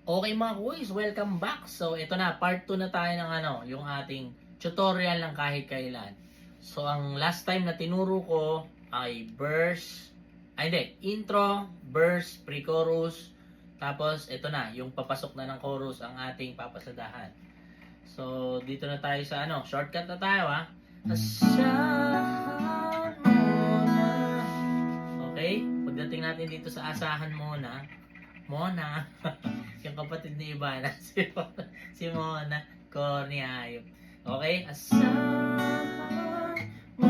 Okay mga kuys, welcome back. So ito na, part 2 na tayo ng yung ating tutorial ng kahit kailan. So ang last time na tinuro ko ay verse, intro, verse, pre-chorus. Tapos ito na, yung papasok na ng chorus ang ating papasadahan. So dito na tayo sa shortcut na tayo ha. Asahan mo na. Okay? Pagdating natin dito sa asahan mo na, Mona. Yung kapatid ni Ivana, si Mona, corny hayop. Okay? Asahan mo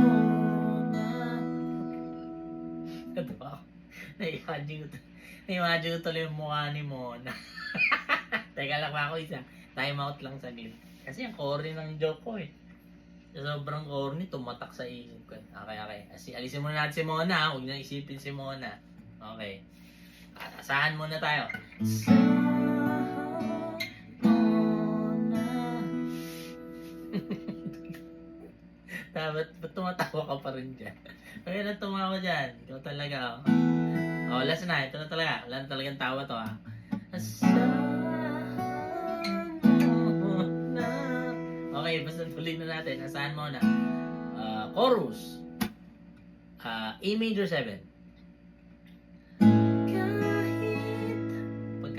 na. Ito ako. Na-imagine ko tuloy yung mukha ni Mona. Teka lang ako isa. Time out lang saglit. Kasi ang corny ng joke ko eh. Sobrang corny, tumatak sa isip ko. Okay. Alisin muna natin si Mona ha. Huwag na isipin si Mona. Okay. Asahan muna tayo. Ba't tumatawa ka pa rin dyan? Kaya na tumawa dyan. Ikaw talaga oh. Last na. Ito na talaga. Wala na talagang tawa to ha. Asahan mo na. Okay, basta tuloy na natin. Asahan mo na. Chorus. A major 7.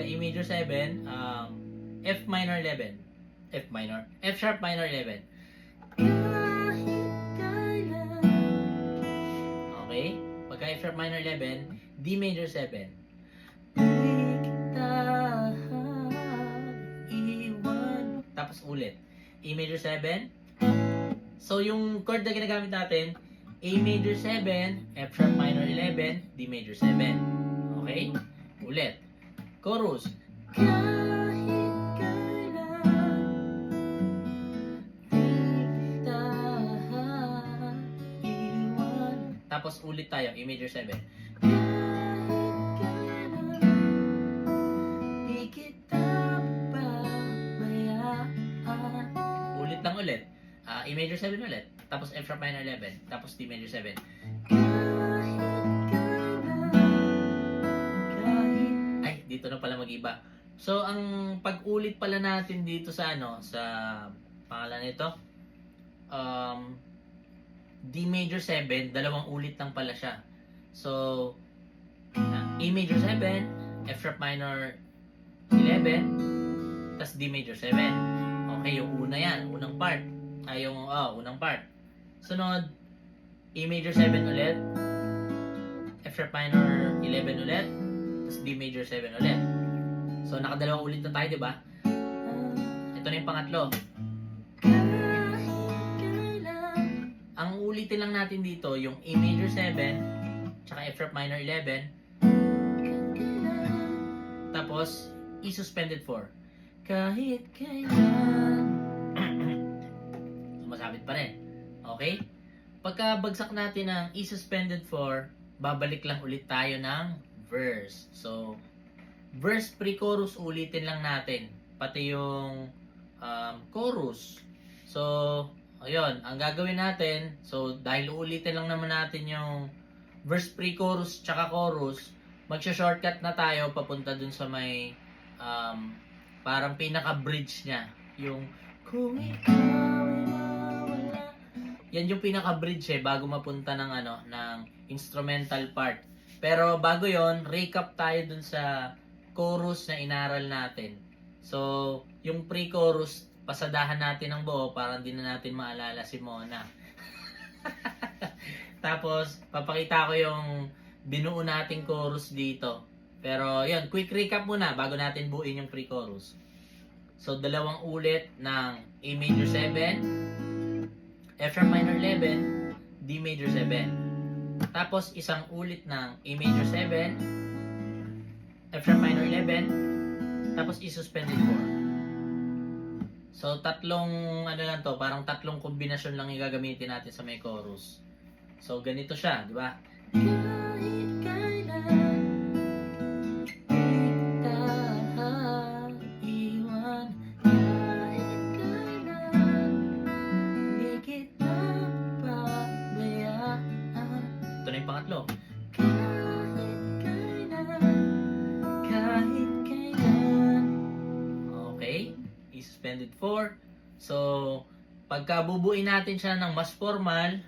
E major 7, F minor 11. F sharp minor 11. Okay? Pagka F sharp minor 11, D major 7. Tapos ulit. E major 7. So yung chord na ginagamit natin, A major 7, F sharp minor 11, D major 7. Okay? Ulit. Chorus. Kahit kailan tahan iwan. Tapos ulit tayo, A major 7. Kahit kailan di kita pabayaan. Ulit lang ulit. A major 7 ulit. Tapos F sharp minor 11. Tapos D major 7. Dito na pala mag-iba. So, ang pag-ulit pala natin dito sa sa pangalan nito, D major 7, dalawang ulit lang pala siya. So, A major 7, F sharp minor 11, tas D major 7. Okay, yung una yan, unang part. Unang part. Sunod, A major 7 ulit, F sharp minor 11 ulit, tapos D major 7 ulit. So, nakadalawang ulit na tayo, di ba? Ito na yung pangatlo. Ang ulitin lang natin dito, yung A major 7, tsaka F sharp minor 11, tapos E suspended 4. Kahit kailan. Sumasabit pa rin. Okay? Pagka bagsak natin ng E suspended 4, babalik lang ulit tayo ng verse. So, verse pre-chorus ulitin lang natin. Pati yung chorus. So, ayun, ang gagawin natin, so dahil ulitin lang naman natin yung verse pre-chorus tsaka chorus, magsha-shortcut na tayo papunta dun sa may parang pinaka-bridge niya. Yung kung ikaw ay mawala. Yan yung pinaka-bridge bago mapunta ng ng instrumental part. Pero bago yon, recap tayo dun sa chorus na inaral natin. So, yung pre-chorus, pasadahan natin ng buo para hindi na natin maalala si Mona. Tapos, papakita ko yung binuo nating chorus dito. Pero, yun, quick recap muna bago natin buuin yung pre-chorus. So, dalawang ulit ng A major 7, F sharp minor 11, D major 7. Tapos, isang ulit ng A major 7, F sharp minor 11, tapos E suspended 4. So, tatlong, lang to, parang tatlong kombinasyon lang yung gagamitin natin sa may chorus. So, ganito siya, di ba? Kahit kailan, tahan iwan. Kahit kailan, di kita pabayaan. Ito na yung pangatlo. Kahit kailan suspended 4. So, pagka bubuin natin siya ng mas formal,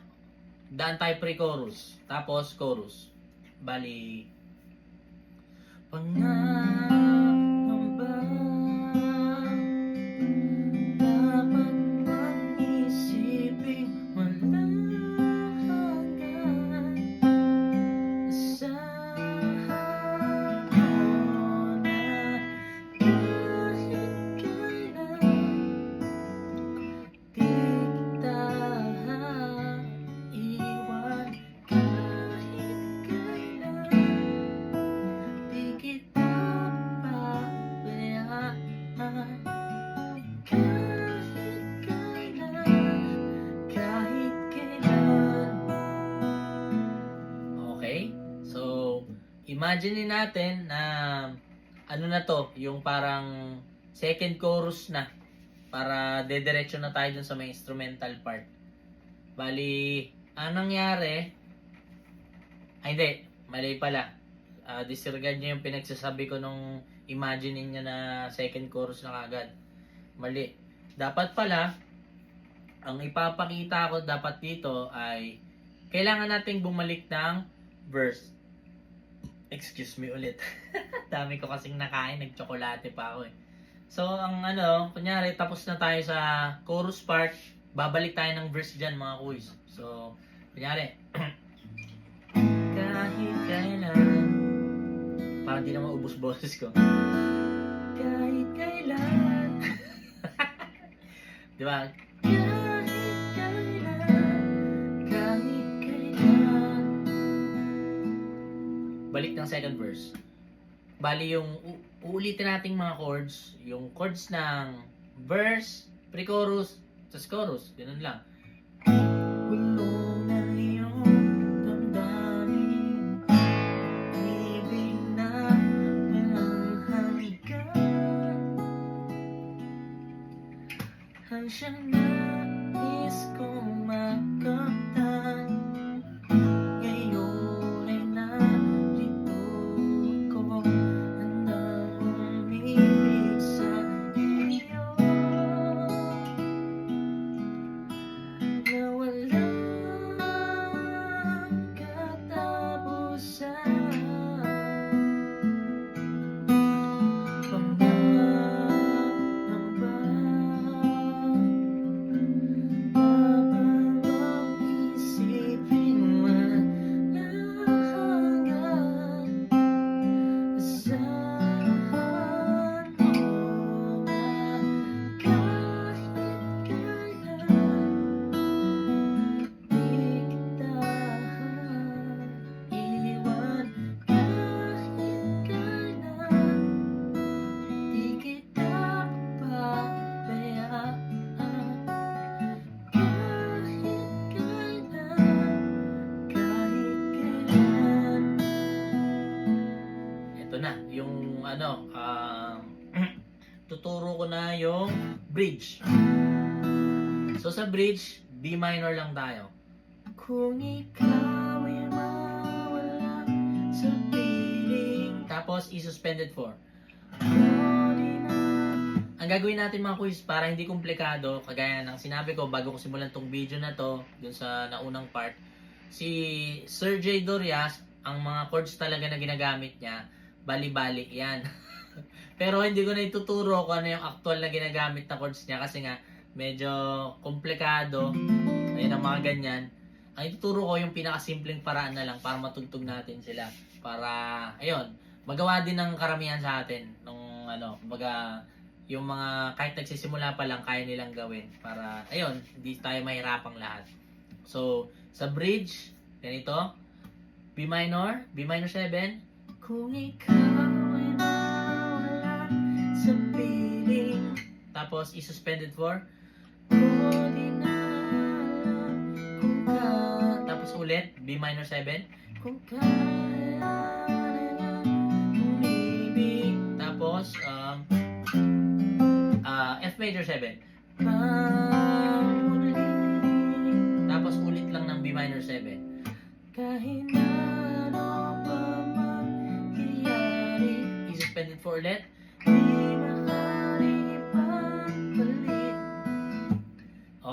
daan tayo pre-chorus. Tapos, chorus. Bali, pangamba dapat pang isipin walang hanggan. Asahan mo na kahit kailan di kita iwan, kahit kailan di kita pabayaan, kahit kailan. Okay? So, imagine natin na ano na to, yung parang second chorus na para dediretso na tayo dun sa may instrumental part. Bali, anong nangyari? Ay, hindi. Mali pala. Disregard niyo yung pinagsasabi ko nung imagine niya na second chorus na kagad. Mali. Dapat pala, ang ipapakita ko dapat dito ay kailangan nating bumalik ng verse. Excuse me ulit. Dami ko kasing nakain, nagtsokolate pa ako eh. So, ang kunyari, tapos na tayo sa chorus part, babalik tayo ng verse dyan mga kuys. So, kunyari, kahit kailan, parang di na maubos boses ko. Kahit kailan. Di ba? Kahit kailan, kahit kailan. Balik ng second verse. Bali yung uulitin nating mga chords, yung chords ng verse, pre-chorus, tas chorus, ganun lang. Hulong na iyong damdamin, ibig na walang hanggan, hanggang nais kong makamtan. Ngayon ay narito ko, handang umibig sa iyo, na walang katapusan. Pangamba habang isipin walang hanggan. Asahan mo na kahit kailan di kita iwan, kahit kailan di kita pabayaan, kahit kailan. Ito na, yung tuturo ko na yung bridge. So sa bridge, B minor lang tayo. Kung ikaw ay mawala sa piling. Tapos, E suspended 4. Ang gagawin natin mga quiz para hindi komplikado, kagaya ng sinabi ko bago ko simulan tong video na to, dun sa naunang part, si Sir J. Dorias, ang mga chords talaga na ginagamit niya, bali-bali yan. Pero hindi ko na ituturo kung ano yung actual na ginagamit na chords niya kasi nga medyo komplikado. Ayun ang mga ganyan. Ang ituturo ko yung pinakasimpleng paraan na lang para matugtog natin sila. Para, ayun, magawa din ng karamihan sa atin. Nung kumbaga, yung mga kahit nagsisimula pa lang kaya nilang gawin. Para, ayun, hindi tayo mahirapang lahat. So, sa bridge, ganito. B minor 7. Kung ikaw ay nawala sa piling. Tapos, E suspended 4. Tapos ulit, B minor 7. Kung umibig. Tapos, F major 7. Tapos ulit lang ng B minor 7. Kahit ano pa mangyayari. E suspended 4 ulit. Di makalipan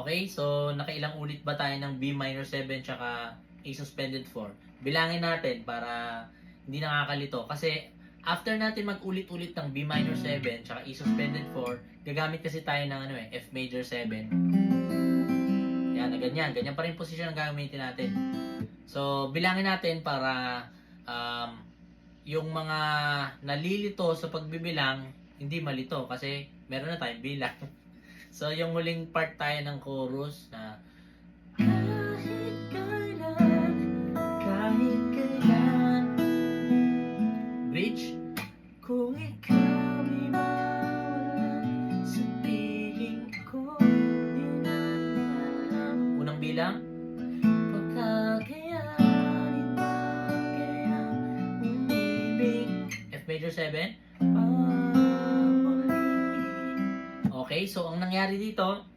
Okay, so nakailang ulit ba tayo ng B minor 7 tsaka A suspended 4? Bilangin natin para hindi nakakalito. Kasi after natin mag-ulit-ulit ng B minor 7 tsaka A suspended 4, gagamit kasi tayo ng F major 7. Yan, na ganyan. Ganyan pa rin posisyon ang gagamitin natin. So, bilangin natin para yung mga nalilito sa pagbibilang, hindi malito kasi meron na tayong bilang. So, yung huling part tayo ng chorus na kahit kailan bridge, kung ikaw ay mawalan sa piling ko, inaalam. Unang bilang, pagkakayanin ba kayang umibig, F major 7, okay, so ang nangyari dito,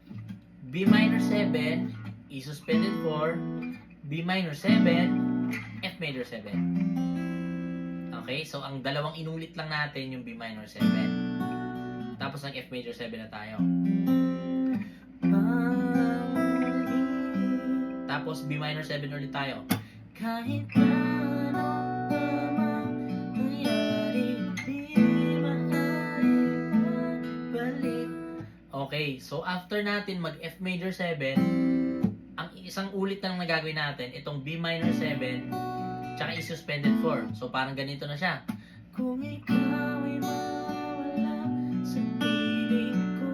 B minor 7, E suspended 4, B minor 7, F major 7. Okay, so ang dalawang inulit lang natin yung B minor 7. Tapos ang F major 7 na tayo. Tapos B minor 7 ulit tayo. Kahit ano namang nangyari, di maaari balik. Okay, so after natin mag F major 7, ang isang ulit na lang na gagawin natin, itong B minor 7, tsaka E suspended 4. So parang ganito na siya. Kung ikaw ay mawala sa piling ko,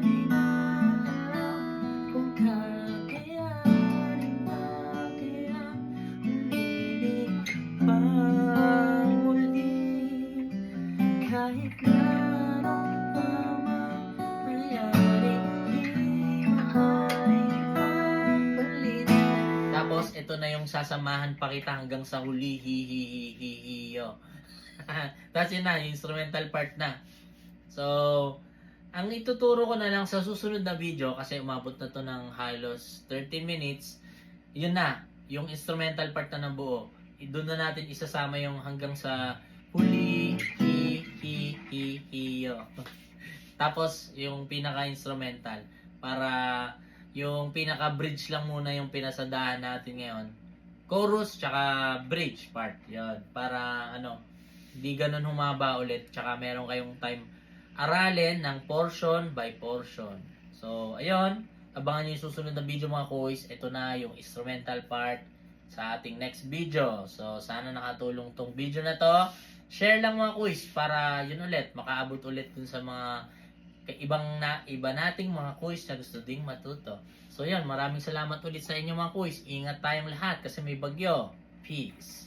di maalam kung kakayanin ba kayang umibig pang muli. Kahit naroon pa mang nangyari, di maaari ipapalit. Tapos ito na yung sasamahan pa kita hanggang sa huli, hi hi hi hi hi yo. Tapos yun na, yung instrumental part na. So, ang ituturo ko na lang sa susunod na video, kasi umabot na to ng halos 30 minutes, yun na, yung instrumental part na ng buo. Doon na natin isasama yung hanggang sa huli, hi hi hi hi yo. Tapos, yung pinaka-instrumental, para yung pinaka-bridge lang muna yung pinasadahan natin ngayon. Chorus, tsaka bridge part. Yun. Para, hindi ganun humaba ulit. Tsaka meron kayong time aralin ng portion by portion. So, ayun. Abangan nyo yung susunod na video mga kuys. Ito na yung instrumental part sa ating next video. So, sana nakatulong tong video na to. Share lang mga kuys para yun ulit, makaabot ulit dun sa mga iba nating mga kuys na gusto ding matuto. So, yun. Maraming salamat ulit sa inyo mga kuys. Ingat tayong lahat kasi may bagyo. Peace.